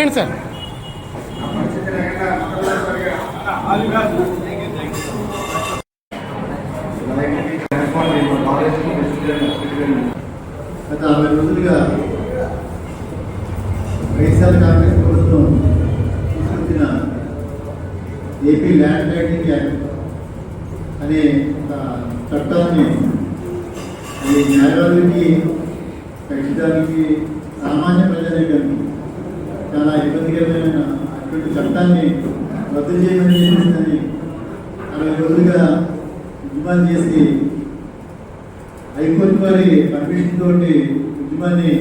ఏంటి సార్? గత 60 రోజులుగా వైఎస్ఆర్ కాంగ్రెస్ ప్రభుత్వం తీసుకొచ్చిన ఏపీ ల్యాండ్ టైటిలింగ్ యాక్ట్ అనే చట్టాన్ని న్యాయవాదులకి, కక్షిదారులకి, సామాన్య ప్రజలకి చాలా ఇబ్బందికరమైన అటువంటి చట్టాన్ని రద్దు చేయమని చేసిందని 60 రోజులుగా ఉద్యమాలు చేసి హైకోర్టు వారి పర్మిషన్ తోటి ఉద్యమాన్ని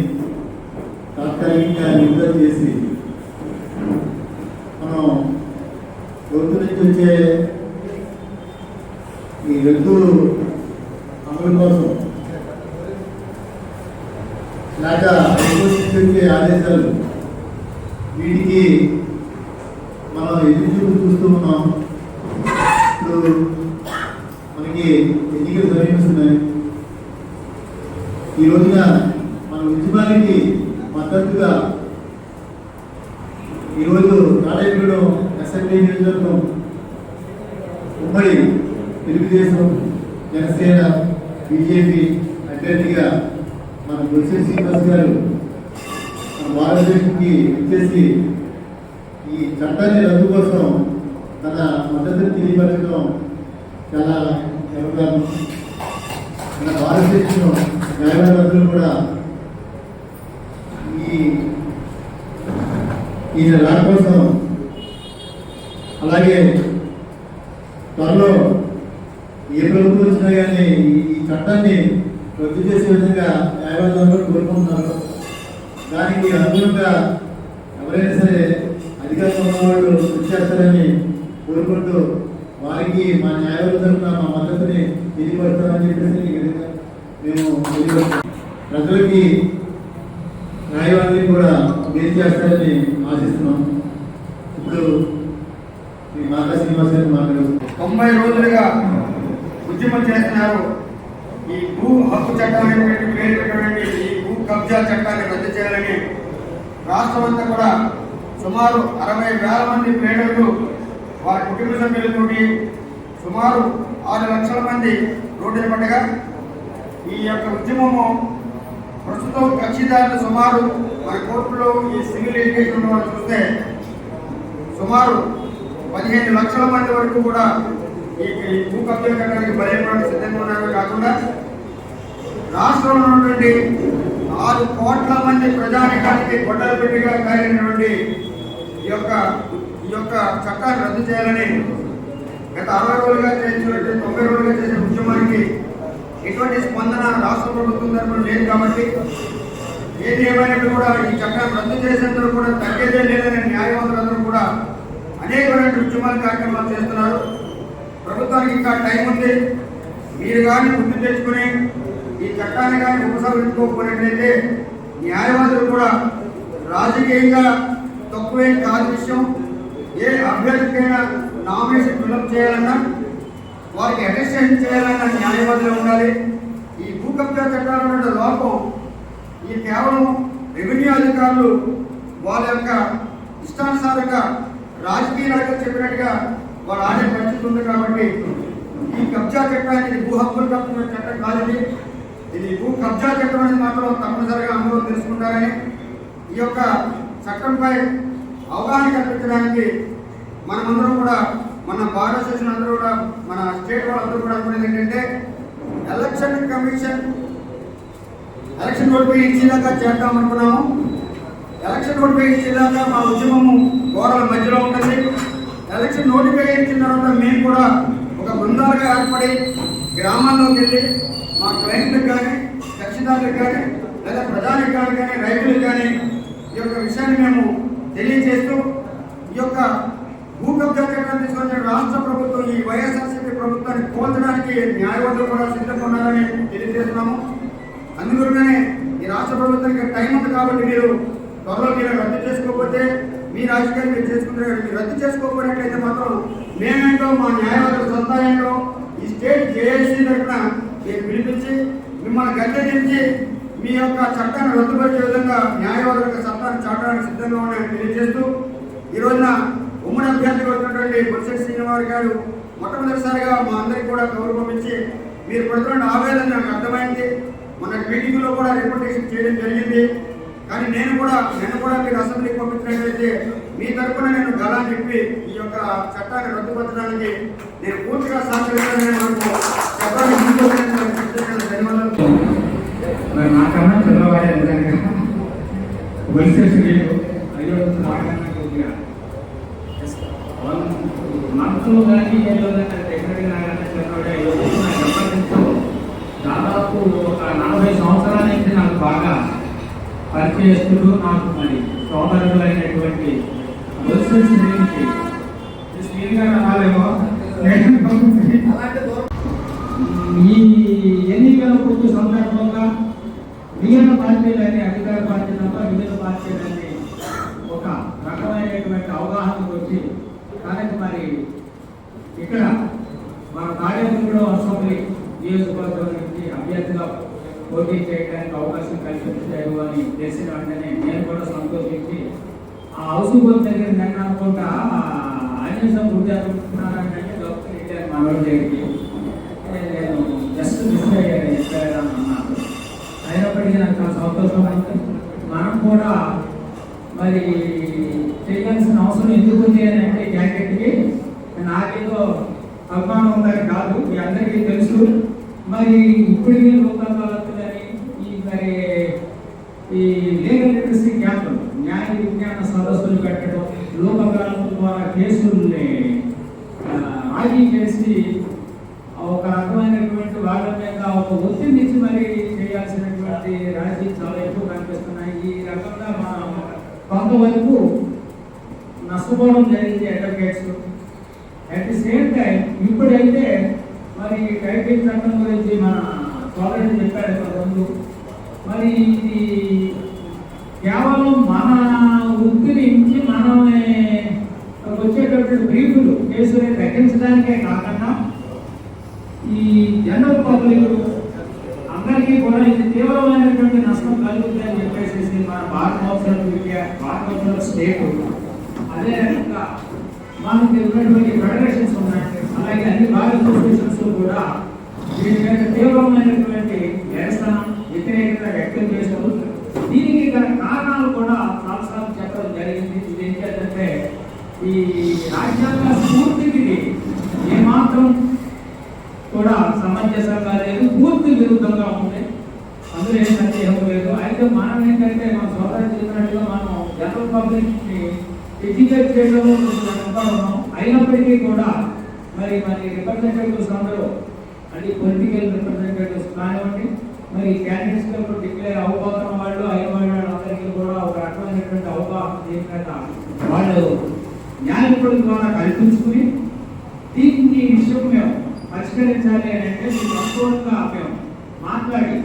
తాత్కాలికంగా నిలుపుదల చేసి మనం కోర్టు నుంచి వచ్చే ఈ వెలుగులు అమలు కోసం లేక హైకోర్టు నుంచి వచ్చే ఆదేశాలు వీటికి మనం ఎదురు చూస్తూ ఉన్నాం. ఇప్పుడు మనకి ఎన్నికలు సమీపిస్తున్నాయి. ఈ రోజున మన ఉద్యమానికి మద్దతుగా ఈరోజు తాడేపల్లిలో అసెంబ్లీ నియోజకవర్గం ఉమ్మడి తెలుగుదేశం, జనసేన, బీజేపీ అభ్యర్థిగా మన బొత్స శ్రీనివాస్ గారు మన భారతదేశానికి వచ్చేసి ఈ చట్టాన్ని రద్దు కోసం తన మద్దతును తెలియపరచడం చాలా గర్వకారణం. మన భారతదేశంలో న్యాయవాదులు కూడా ఈయన రాక కోసం, అలాగే త్వరలో ఏ ప్రభుత్వం వచ్చినా కానీ ఈ చట్టాన్ని రద్దు చేసే విధంగా న్యాయవాదులందరూ కోరుకుంటున్నారు. దానికి అనుగుణంగా ఎవరైనా సరే అధికారంలో ఉన్నవాళ్ళు కృషి చేస్తారని కోరుకుంటూ వారికి మా న్యాయవాదుల తరఫున మా మద్దతుని తెలియపడతామని చెప్పేసి మేము ప్రజలకి న్యాయవాదిని కూడా మేలు చేస్తారని ఆశిస్తున్నాం. ఇప్పుడు మీ మాతా శ్రీనివాస్ గారు మాట్లాడుతున్నారు. 90 రోజులుగా ఉద్యమం చేస్తున్నారు. ఈ భూ హక్కు చట్టం పేరు ఈ భూ కబ్జా చట్టాన్ని రద్దు చేయాలని రాష్ట్రమంతా కూడా సుమారు 60,000 మంది పేదలు వారి కుటుంబ సభ్యులతోటి సుమారు 6 లక్షల మంది రోడ్డున పడ్డగా ఈ యొక్క ఉద్యమము ప్రస్తుతం కక్షిదారులు సుమారు మన కోర్టులో ఈ సివిల్ లిటిగేషన్ వాళ్ళు చూస్తే సుమారు 15 లక్షల మంది వరకు కూడా ఈ భూ కబ్జా కట్టడానికి బలైపోవడానికి సిద్ధంగా ఉన్నారో కాకుండా రాష్ట్రంలో ఉన్నటువంటి 6 కోట్ల మంది ప్రజానికానికి గొడ్డల పెట్టిగా కారినటువంటి ఈ యొక్క చట్టాన్ని రద్దు చేయాలని గత 60 రోజులుగా చేసినటువంటి 90 రోజులుగా చేసిన ఉద్యమానికి ఎటువంటి స్పందన రాష్ట్ర ప్రభుత్వం తరఫున లేదు. కాబట్టి ఏది ఏమైనట్టు కూడా ఈ చట్టాన్ని రద్దు చేసేందుకు కూడా తగ్గేదే లేదని న్యాయవాదులందరూ కూడా అనేకమైన ఉద్యమాల కార్యక్రమాలు చేస్తున్నారు. ప్రభుత్వానికి ఇంకా టైం ఉంది. మీరు కానీ గుర్తు తెచ్చుకుని ఈ చట్టాన్ని కానీ ఉపసంహరించుకోకపోయినట్లయితే న్యాయవాదులు కూడా రాజకీయంగా తక్కువేం కాదు విషయం. ఏ అభ్యర్థికైనా నామినేషన్ ఫిల్అప్ చేయాలన్నా, వారికి అటెస్టేషన్ చేయాలన్నా న్యాయవాదులు ఉండాలి. ఈ భూ కబ్జా చట్టాల లోపం ఈ కేవలం రెవెన్యూ అధికారులు వాళ్ళ యొక్క ఇష్టానుసారంగా రాజకీయ నాయకులు చెప్పినట్టుగా వాళ్ళు ఆడే పరిస్థితి ఉంది. కాబట్టి ఈ కబ్జా చట్టానికి భూ హక్కులు కల్పించిన చట్టం కాదు, ఇది భూ కబ్జా చట్టం అనేది మాత్రం తప్పనిసరిగా అందరూ తెలుసుకుంటారని ఈ యొక్క చట్టంపై అవగాహన కల్పించడానికి మనమందరం కూడా, మన భారత అసోసియేషన్ అందరూ కూడా, మన స్టేట్ వాళ్ళందరూ కూడా అనుకునేది ఏంటంటే ఎలక్షన్ కమిషన్ ఎలక్షన్ నోటిఫై ఇచ్చేదాకా చేద్దాం అనుకున్నాము. ఎలక్షన్ నోటిఫై ఇచ్చేదాకా మా ఉద్యమము గోడల మధ్యలో ఉంటుంది. ఎలక్షన్ నోటిఫై ఇచ్చిన తర్వాత మేము కూడా ఒక బృందాలుగా ఏర్పడి గ్రామాల్లోకి వెళ్ళి మా క్లయింట్లకు కానీ, కక్షిదారులకు కానీ, లేదా ప్రజానికాలకు కానీ, రైతులకు కానీ ఈ యొక్క విషయాన్ని మేము తెలియజేస్తూ ఈ యొక్క భూ కబ్జా చట్టాన్ని తీసుకొచ్చిన రాష్ట్ర ప్రభుత్వం ఈ వైఎస్ఆర్సీపీ ప్రభుత్వాన్ని కోల్చడానికి న్యాయవాదులు కూడా సిద్ధంగా ఉన్నారని తెలియజేస్తున్నాము. అందువల్లనే ఈ రాష్ట్ర ప్రభుత్వానికి టైం ఉంది. కాబట్టి మీరు త్వరలో మీరు రద్దు చేసుకోకపోతే మీ రాజకీయాలు మీరు చేసుకుంటారు. మీరు రద్దు చేసుకోకపోయినట్లయితే మాత్రం మేమేంటో, మా న్యాయవాదుల సొంత ఏంటో ఈ స్టేట్ జేఏసీ తరఫున మీరు పిలిపించి మిమ్మల్ని గద్దె దించి మీ యొక్క చట్టాన్ని రద్దుపరిచే విధంగా న్యాయవాదులకు చట్టాన్ని చాటడానికి సిద్ధంగా ఉన్నాయని తెలియజేస్తూ ఈ రోజున ఉమ్మడి అభ్యర్థిగా వచ్చినటువంటి బొత్స శ్రీనివాస్ గారు మొట్టమొదటిసారిగా మా అందరికీ కూడా కబురు పంపించి మీరు పడుతున్న ఆవేదన నాకు అర్థమైంది. మన మీటింగ్లో కూడా రిపోర్టేషన్ చేయడం జరిగింది. కానీ నేను కూడా మీరు అసెంబ్లీకి పంపించినట్లయితే మీ తరఫున నేను గలాన్ని చెప్పి ఈ యొక్క చట్టాన్ని రద్దుపరచడానికి నేను పూర్తిగా సహకరిస్తానని మనకు ధన్యవాదాలు. నాకన్నా చంద్రబాబు విధంగా వైశ్లేషణ మనసులో కానీ ఏదో డెఫినెట్గా దాదాపు ఒక 40 సంవత్సరాల నుంచి నాకు బాగా పరిచయస్తుడు, నాకు మరి సోదరులైనటువంటి ఈ ఎన్నికల పూర్తి సందర్భంగా మిగిలిన పార్టీలన్నీ అధికార పార్టీ తప్ప మిగిలిన పార్టీలన్నీ ఒక రకమైనటువంటి అవగాహనకు వచ్చి కానీ మరి ఇక్కడ మన తాడేపల్లిలో అసెంబ్లీ నియోజకవర్గం నుంచి అభ్యర్థిగా పోటీ చేయడానికి అవకాశం కల్పించారు అని తెలిసిన వెంటనే నేను కూడా సంతోషించి ఆ హౌస్ బోర్డు దగ్గర నేను అనుకుంటా ఆంజనేయ గుడి అనుకుంటున్నారంటే డాక్టర్ ఇండియా మనోడి దగ్గరికి నేను జస్ట్ మిస్ అయ్యాను చెప్పారని అన్నాను. అయినప్పటికీ నాకు చాలా సంతోషం అంటే మనం కూడా మరి చేయాల్సిన అవసరం ఎందుకు ఉంది అని అంటే క్యాండిడేట్కి నాకేదో అభిమానం ఉందని కాదు, మీ అందరికీ తెలుసు. మరి ఇప్పటికీ లోక్ అదాలత్లని మరి ఈ లీగల్ లిటరసీ క్యాంపులు, న్యాయ విజ్ఞాన సదస్సులు పెట్టడం, లోక్ అదాలత్ ద్వారా కేసుల్ని ఆగి చేసి ఒక రకమైనటువంటి వాళ్ళ మీద ఒక ఒత్తిడి ఇచ్చి మరి చేయాల్సినటువంటి రాజకీయాలు చాలా ఎక్కువ కనిపిస్తున్నాయి. ఈ రకంగా మనం కొంతవరకు నష్టపోవడం జరిగింది advocates. At the same time ఇప్పుడైతే మరి టైటిల్ చట్టం గురించి మన సోదరుడు చెప్పాడు ముందు, మరి ఇది కేవలం మన వృత్తిని నుంచి మనమే వచ్చేటటువంటి బ్రీఫులు కేసుని తగ్గించడానికే కాకుండా ఈ జనరల్ పబ్లిక్ అందరికీ కూడా ఇది తీవ్రమైనటువంటి నష్టం కలుగుతుంది అని చెప్పేసి మన భారత స్టేట్ అదే రకంగా మనకు ఉన్నటువంటి ఫెడరేషన్స్ ఉన్నాయి, అలాగే అన్ని బార్ అసోసియేషన్స్ కూడా దీని మీద తీవ్రమైనటువంటి నిరసన వ్యతిరేకత వ్యక్తం చేశారు. దీనికి గల కారణాలు కూడా చాలాసార్లు చెప్పడం జరిగింది. ఇది ఏంటంటే ఈ రాజ్యాంగ స్ఫూర్తికి ఏమాత్రం కూడా సమంజసంగా లేదు, పూర్తి విరుద్ధంగా ఉంది, అందులో ఏం సందేహం లేదు. అయితే మనం ఏంటంటే మన సోదరు చెప్పినట్టుగా మనం జనరల్ పబ్లిక్ ని ఎడ్యుకేట్ చేయడంలో ఉన్నాం. అయినప్పటికీ కూడా మరి రిప్రజెంటేటివ్స్ అందరూ అంటే పొలిటికల్ రిప్రజెంటేటివ్స్ కానివ్వండి, మరి క్యాండిడేట్స్ డిక్లేర్ అవబోతున్న వాళ్ళు అయిన వాళ్ళందరికీ కూడా ఒక రకమైనటువంటి అవగాహన చేసినట్ట వాళ్ళు న్యాయపడి ద్వారా కల్పించుకుని దీన్ని విషయం మేము పరిష్కరించాలి అని అంటే మీకు సంపూర్ణంగా మేము మాట్లాడి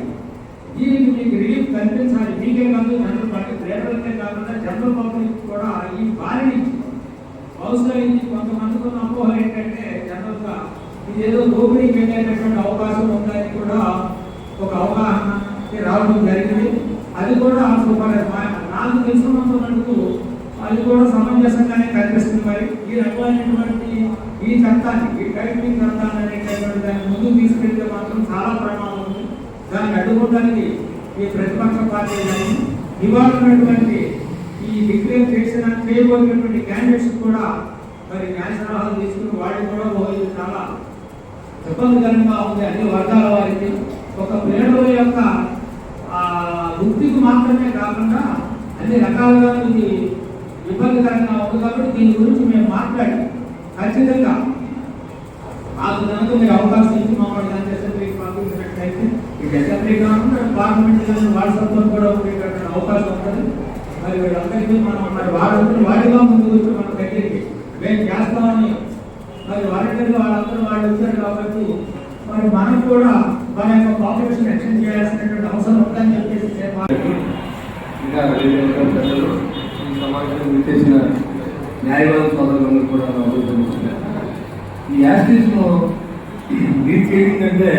దీనికి మీకు రిలీఫ్ కల్పించాలి. మీకే కాదు జనరల్ పార్టీ లీడర్లకే కాకుండా జనరల్ పబ్లిక్ కూడా ఈ బారి నుంచి బహుశా ఇది కొంతమందికి ఉన్న అపోహ ఏంటంటే జనరల్గా ఇదేదో దోపిడీకి వెళ్ళేటటువంటి అవకాశం ఉందని కూడా ఒక అవగాహన రావడం జరిగింది. అది కూడా నాకు తెలుసుకున్నంత మటుకు అది కూడా సమంజసంగానే కనిపిస్తుంది. మరి ఈ రకమైనటువంటి ఈ చట్టాన్ని, ఈ టైటిలింగ్ చట్టాన్ని అనేటటువంటి దాన్ని ముందుకు తీసుకెళ్తే మాత్రం చాలా ప్రమాదం ఉంది. దాన్ని అడ్డుకోవడానికి ఈ ప్రతిపక్ష పార్టీ కానీ ఇవాళ ఉన్నటువంటి ఈ డిక్లేర్ చేయబోతున్నటువంటి క్యాండిడేట్స్ కూడా మరి న్యాయ సలహాలు తీసుకుని వాళ్ళు కూడా ఇది చాలా ఇబ్బందికరంగా ఉంది. అన్ని వర్గాల వారికి ఒక ప్లేడర్ల యొక్క వృత్తికి మాత్రమే కాకుండా అన్ని రకాలుగా ఇది ఇబ్బందికరంగా ఉంది. కాబట్టి దీని గురించి మేము మాట్లాడి ఖచ్చితంగా నాకు కనుక మీరు అవకాశం ఇచ్చి మమ్మల్ని అసెంబ్లీకి పంపించినట్లయితే ఇటు అసెంబ్లీ కాకుండా పార్లమెంట్ కానీ వాట్సాప్లో కూడా ఉండేటటువంటి అవకాశం ఉంటుంది. మరి వీళ్ళందరికీ మనం మరి వాడిగా ముందుకు వచ్చి మన దగ్గరికి మేము చేస్తామని మరి వాలంటీర్లు వాళ్ళందరూ వాళ్ళు వచ్చారు. కాబట్టి మరి మనం కూడా మన యొక్క పాపులేషన్ ఎక్స్టెండ్ చేయాల్సినటువంటి అవసరం ఉందని చెప్పేసి ఈ సమాజంలో చేసిన న్యాయవాద సోదరులను కూడా ఈ యాస్టిస్ను మీరు చేయడం కంటే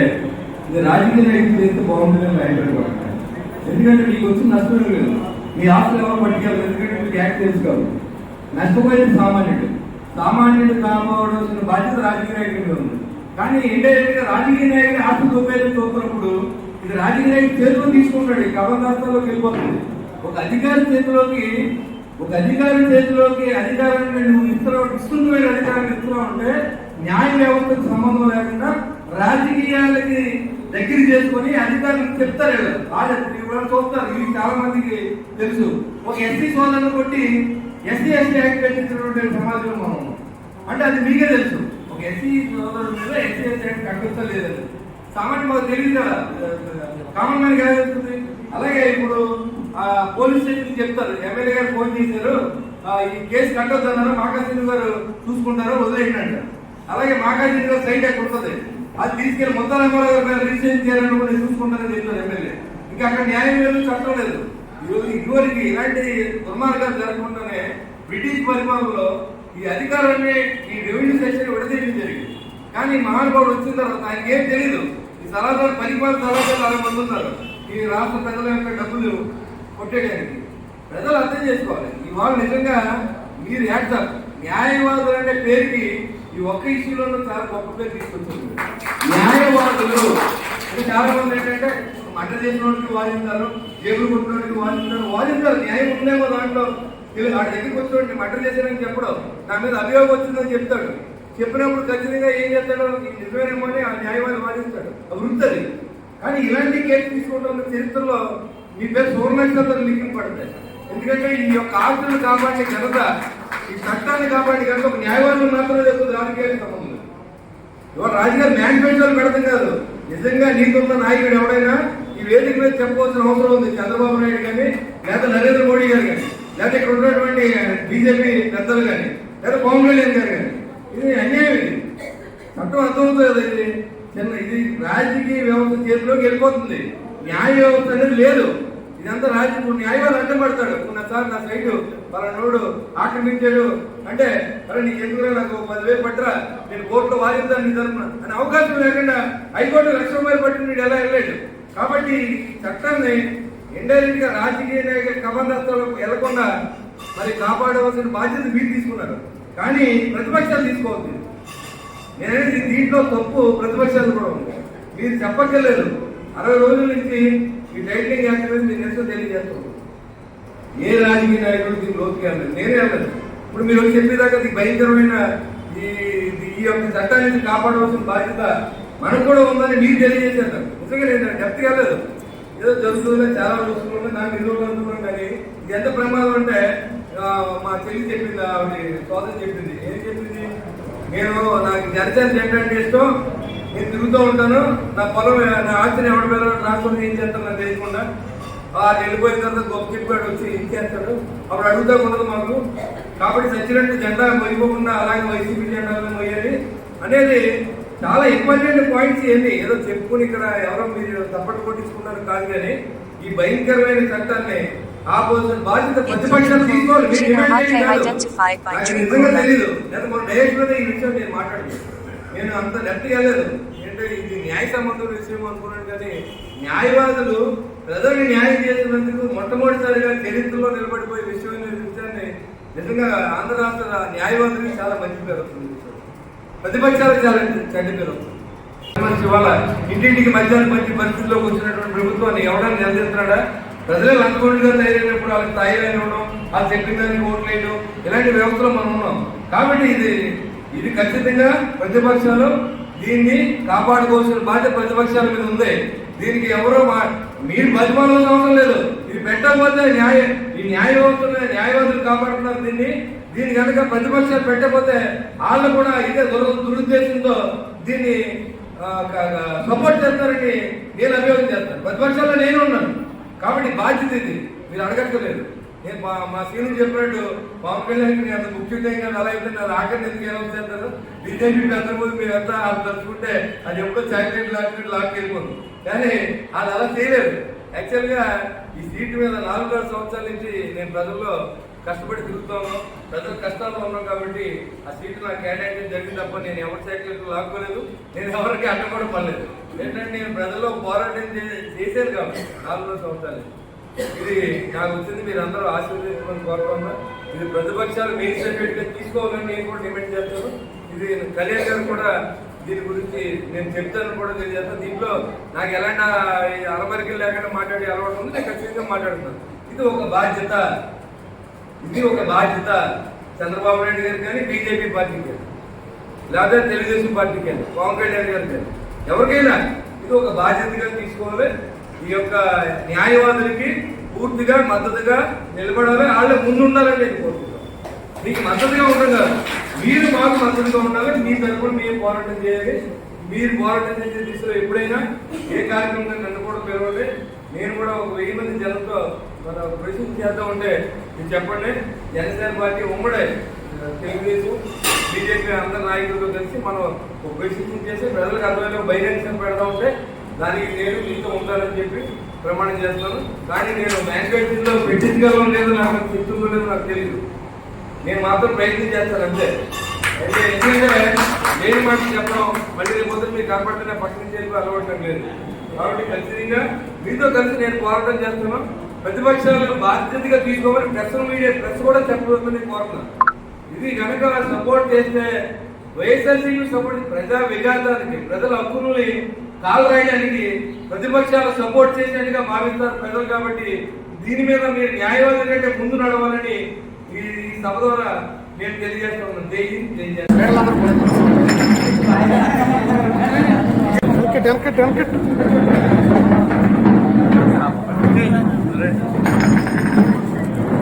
ఇది రాజకీయ నాయకులు చేస్తే బాగుంటుందని భయపడిపోతున్నాను. ఎందుకంటే మీకు వచ్చిన నష్టమే లేదు, మీ ఆస్తులు ఎవరు పట్టుకెళ్ళదు, ఎందుకంటే మీకు యాక్ట్ తెలుసు కాదు. నష్టపోయేది సామాన్యుడు కాపాడాల్సిన బాధ్యత రాజకీయ నాయకుడి మీద ఉంది. కానీ ఇండైరెక్ట్ గా రాజకీయ నాయకుడి ఆస్తి చూపినప్పుడు ఇది రాజకీయ నాయకుడు చేతిలో తీసుకుంటాడు, కబంధాస్తాల్లోకి వెళ్ళిపోతుంది. ఒక అధికారి చేతిలోకి అధికారాన్ని నువ్వు ఇస్తున్న అధికారాన్ని ఇస్తున్నావు అంటే న్యాయ వ్యవస్థకు సంబంధం లేకుండా రాజకీయాలకి దగ్గర చేసుకొని అధికారులకు చెప్తారు కదా, చూస్తారు. ఇవి చాలా మందికి తెలుసు. ఒక ఎస్సీ సోదరుని కొట్టి ఎస్సీ యాక్ట్ పెట్టించినటువంటి సమాజంలో మనం అంటే అది మీకే తెలుసు. ఒక ఎస్సీ సోదరుడు మీద ఎస్సీ యాక్ట్ కట్టించలేదని సామాన్య మాకు తెలియదు కదా, కామన్ మ్యాన్ ఎలా తెలుస్తుంది. అలాగే ఇప్పుడు పోలీస్ స్టేషన్ చెప్తారు, ఎమ్మెల్యే గారు ఫోన్ చేశారు, ఈ కేసు కట్టొద్దన్నారు, మాకాశీని గారు చూసుకుంటారో వదిలేయండి అంటారు. అలాగే మాకాశీని గారు సైట్ ఎక్కడ ఉంటుంది, అది తీసుకెళ్లి మొత్తం రిజిస్ట్రేషన్ చేయాలని కూడా చూసుకుంటారని చెప్తారు ఎమ్మెల్యే. ఇంకా అక్కడ న్యాయం లేదు, చట్టం లేదు. ఇదివరకు ఇలాంటి దుర్మార్గాలు జరగకుండానే బ్రిటిష్ పరిపాలనలో ఈ అధికారాన్ని ఈ రెవెన్యూ సెక్షన్ విడదీయడం జరిగింది. కానీ మహానుభావుడు వచ్చిన తర్వాత ఆయనకి ఏం తెలియదు. ఈ సలహాదారు పరిపాలన సలహాదారు 60 మంది ఉన్నారు ఈ రాష్ట్ర ప్రజల యొక్క డబ్బులు కొట్టేయడానికి. ప్రజలు అర్థం చేసుకోవాలి. ఇవాళ నిజంగా మీరు యాక్టర్ న్యాయవాదులు అనే పేరుకి ఈ ఒక్క ఇష్యూలో చాలా గొప్ప పేరు తీసుకొచ్చింది. న్యాయవాదులు అంటే చాలా మంది ఏంటంటే మట చేసిన వాడికి వాదిస్తారు, జేబులు కొట్టిన వాడికి వాదిస్తారు. న్యాయం ఉందేమో దాంట్లో వాడి దగ్గరికి వచ్చినోడిని మటర్ చేశారని చెప్పడం, నా మీద అభియోగం వచ్చిందని చెప్తాడు. చెప్పినప్పుడు ఖచ్చితంగా ఏం చేస్తాడో నిజమేనేమో అని ఆ న్యాయవాది వాదిస్తాడు, వృత్తది. కానీ ఇలాంటి కేసు తీసుకోవడం చరిత్రలో మీ పేరు సువర్ణాక్షరాలు లిఖింపబడతాయి. ఎందుకంటే ఈ యొక్క ఆస్తులను కాపాడే ఘనత, ఈ చట్టాన్ని కాపాడే ఘనత ఒక న్యాయవాదులు మాత్రమే చెప్తుంది, రాజకీయాలకు సంబంధం. ఇవాళ రాజకీయాలు మేనిఫెస్టోలు పెడతాం కాదు, నిజంగా నీకున్న నాయకుడు ఎవడైనా ఈ వేదిక మీద చెప్పవలసిన అవసరం ఉంది. చంద్రబాబు నాయుడు కానీ, లేదా నరేంద్ర మోడీ గారు కానీ, లేదా ఇక్కడ ఉన్నటువంటి బీజేపీ పెద్దలు కానీ, లేదా పవన్ కళ్యాణ్ గారు కానీ, ఇది అన్యాయం. ఇది చట్టం అర్థమవుతుంది కదా. ఇది రాజకీయ వ్యవస్థ చేతిలోకి వెళ్ళిపోతుంది. న్యాయ వ్యవస్థ అనేది లేదు. ఇదంతా రాజకీయ న్యాయవాది అడ్డం పడతాడు. కొన్నిసార్లు నా సైటు పలానోడు ఆక్రమించాడు అంటే, అరే నీకు ఎందుకురా, నాకు 10,000 పట్టరా, నేను కోర్టులో వాదిస్తాను నీ తరఫున అనే అవకాశం లేకుండా హైకోర్టు ₹1,00,000 పట్టి నీడు ఎలా వెళ్ళాడు. కాబట్టి చట్టాన్ని ఇండైరెక్ట్ గా రాజకీయ నాయకుల కబంధాస్తాలకు వెళ్లకుండా మరి కాపాడవలసిన బాధ్యత మీరు తీసుకున్నారు. కానీ ప్రతిపక్షాలు తీసుకోవద్దు. నేనేది దీంట్లో తప్పు ప్రతిపక్షాలు కూడా ఉంది. మీరు చెప్పక్కర్లేదు. 60 రోజుల నుంచి ఈ టైటిలింగ్ యాక్టివిటీ మీకు ఎంతో తెలియజేస్తున్నాను. ఏ రాజకీయ నాయకుడు దీన్ని లోతుగా వెళ్ళలేదు, నేనే వెళ్ళలేదు. ఇప్పుడు మీరు చెప్పేదాకా ఇది భయంకరమైన ఈ యొక్క చట్టాన్ని కాపాడవలసిన బాధ్యత మనకు కూడా ఉందని మీరు తెలియజేశారు. నిజంగా నేను డెప్త్గా వెళ్ళలేదు. ఏదో జరుగుతుందో చాలా చూసుకుంటే నాకు నిలువ అనుకున్నాను. కానీ ఇది ఎంత ప్రమాదం అంటే మా చెల్లి చెప్పింది, ఆవిడ సోదరు చెప్పింది. ఏం చెప్పింది, నేను నాకు జనసేన అంటే ఇష్టం, నేను తిరుగుతూ ఉంటాను, నా పొలం నా ఆస్తిని ఎవరి పేరు ట్రాన్స్ఫర్ ఏం చేస్తాను నాకు తెలియకుండా, వెళ్ళిపోయిన తర్వాత గొప్ప చెప్పాడు వచ్చి ఇచ్చేస్తాడు, అప్పుడు అడుగుతా ఉండదు మాకు. కాబట్టి సచ్చినట్టు జెండా మొయ్యకుండా అలాగే వైసీపీ జెండాలో మొయ్యాలి అనేది చాలా ఇంపార్టెంట్ పాయింట్స్. ఏంటి ఏదో చెప్పుకుని ఇక్కడ ఎవరో మీరు తప్పట్టు కొట్టించుకున్నారు కాదు. కానీ ఈ భయంకరమైన చట్టాన్ని ఆపోజిషన్ బాధ్యత ప్రతిపక్షాలు తీసుకోవాలి. నిజంగా తెలీదు, లేదా మన డైరెక్ట్ మీద ఈ విషయం నేను మాట్లాడలేదు. నేను అంత లెఫ్ట్గా వెళ్ళలేదు. ఏంటంటే ఇది న్యాయ సంబంధం విషయం అనుకున్నాను. కానీ న్యాయవాదులు ప్రజల్ని న్యాయం చేసినందుకు మొట్టమొదటిసారిగా చరిత్రలో నిలబడిపోయే విషయాన్ని నిజంగా ఆంధ్ర రాష్ట్ర న్యాయవాదులకు చాలా మంచి పేరు వస్తుంది, ప్రతిపక్షాలకు చాలా చెడ్డ పేరు వస్తుంది. ఇవాళ ఇంటింటికి మధ్యాహ్నం మంచి పరిస్థితుల్లోకి వచ్చినటువంటి ప్రభుత్వాన్ని ఎవరైనా నిలదీస్తున్నాడా? ప్రజలే లంచగొండిగా తయారైనప్పుడు వాళ్ళకి తాయిలని ఇవ్వడం, వాళ్ళు చెప్పిన దానికి ఓట్లు వేయడం, ఇలాంటి వ్యవస్థలో మనం ఉన్నాం. కాబట్టి ఇది ఖచ్చితంగా ప్రతిపక్షాలు దీన్ని కాపాడుకోవాల్సిన బాధ్యత ప్రతిపక్షాల మీద ఉంది. దీనికి ఎవరో మీరు బతిమాలని అవసరం లేదు. ఇది పెట్టకపోతే ఈ న్యాయ వ్యవస్థను న్యాయవాదులు కాపాడుతున్నారు. దీన్ని కనుక ప్రతిపక్షాలు పెట్టకపోతే వాళ్ళు కూడా ఇదే దురుద్దేశంతో దీన్ని సపోర్ట్ చేస్తారని నేను అభియోగం చేస్తాను. ప్రతిపక్షాల్లో నేను ఉన్నాను కాబట్టి బాధ్యత ఇది, మీరు అడగక్కర్లేదు. నేను మా సీనియర్ చెప్పినట్టు పవన్ కళ్యాణ్కి అంత ముఖ్యంగా అలా అయితే అది ఆఖరిని ఎందుకు ఎలా చేస్తారు? బీజేపీ పెద్దపోతే మీరు అంతా అది తలుచుకుంటే అది ఎప్పుడో చాక్లెట్ లాక్కి వెళ్ళిపోతుంది. కానీ అది అలా చేయలేదు. యాక్చువల్గా ఈ సీటు మీద 4 సంవత్సరాల నుంచి నేను ప్రజల్లో కష్టపడి తిరుగుతాను, ప్రజలు కష్టాల్లో ఉన్నాం. కాబట్టి ఆ సీటు నాకు కేటాయించడం జరిగింది తప్ప నేను ఎవరి సైకిల్ లాక్కోలేదు, నేను ఎవరికి అడ్డం కూడా పడలేదు. ఏంటంటే నేను ప్రజల్లో పోరాటం చేశాను కాబట్టి 4 సంవత్సరాలు ఇది నాకు వచ్చింది. మీరు అందరూ ఆశీర్వదించమని కోరుతున్నా. ఇది ప్రతిపక్షాలు మెయిన్ సర్టిఫికేట్గా తీసుకోవాలని నేను కూడా డిమాండ్ చేస్తాను. ఇది కళ్యాణ్ గారు కూడా దీని గురించి నేను చెప్తాను కూడా తెలియజేస్తాను. దీంట్లో నాకు ఎలాంటి అరమరికలు లేకుండా మాట్లాడే అలవాటు ఉంది. నేను ఖచ్చితంగా మాట్లాడుతున్నాను. ఇది ఒక బాధ్యత చంద్రబాబు నాయుడు గారు కానీ, బీజేపీ పార్టీకి కానీ, లేదా తెలుగుదేశం పార్టీకి కానీ, పవన్ కళ్యాణ్ గారు కానీ, ఎవరికైనా ఇది ఒక బాధ్యతగా తీసుకోవాలి. ఈ యొక్క న్యాయవాదులకి పూర్తిగా మద్దతుగా నిలబడాలి. వాళ్ళే ముందు ఉండాలని నేను కోరుకుంటాను. మీకు మద్దతుగా ఉండదు కాదు, మీరు మాకు మద్దతుగా ఉండాలి. మీ తరఫున మేము పోరాటం చేయాలి. మీరు పోరాటం చేసే దిశలో ఎప్పుడైనా ఏ కార్యక్రమంగా నన్ను కూడా పిలవాలి. నేను కూడా ఒక 1000 మంది జనంతో మన ప్రశ్న చేద్దాం ఉంటే మీరు చెప్పండి. జనసేన పార్టీ ఉమ్మడే తెలుగుదేశం బీజేపీ అందరి నాయకులతో కలిసి మనం ఒక ప్రశ్న చేసి ప్రజలకు అర్థమైన బహిరంగ పెడతా ఉంటే దానికి నేను మీతో ఉంటానని చెప్పి ప్రమాణం చేస్తున్నాను. కానీ నేను మ్యానుఫ్యాక్చరింగ్లో పెట్టించగలను లేదో నాకు చెప్తుందో లేదో నాకు తెలియదు. నేను మాత్రం ప్రయత్నం చేస్తాను అంతే. అయితే ఎందుకంటే లేని మాట చెప్పడం మళ్ళీ రేపు మీకు కనపడితే పక్కన చేసి అలవాటం లేదు. కాబట్టి ఖచ్చితంగా మీతో కలిసి నేను పోరాటం చేస్తున్నాను. ప్రతిపక్షాలను బాధ్యతగా తీసుకోమని ప్రెస్ కూడా చెప్పవద్దని కోరుతున్నాను. ఇది కనుక సపోర్ట్ చేస్తే వైఎస్ఆర్సీపీ సపోర్ట్ ప్రజా విఘాతానికి, ప్రజల హక్కుల్ని కాలు రాయడానికి ప్రతిపక్షాలు సపోర్ట్ చేసినట్టుగా భావిస్తారు ప్రజలు. కాబట్టి దీని మీద మీరు న్యాయవాదుల కంటే ముందు నడవాలని ఈ సభ ద్వారా నేను తెలియజేస్తా ఉన్నాను.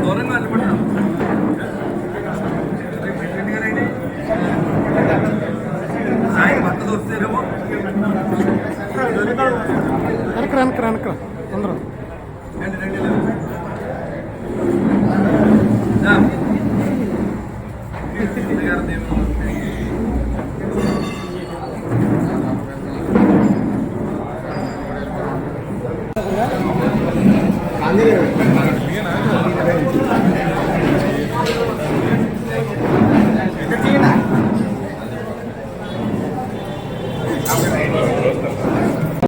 దూరంగా అనుకుంటున్నాను. సాయి భర్త దొరుకుతారేమో వెనక అందరూ గాంధీ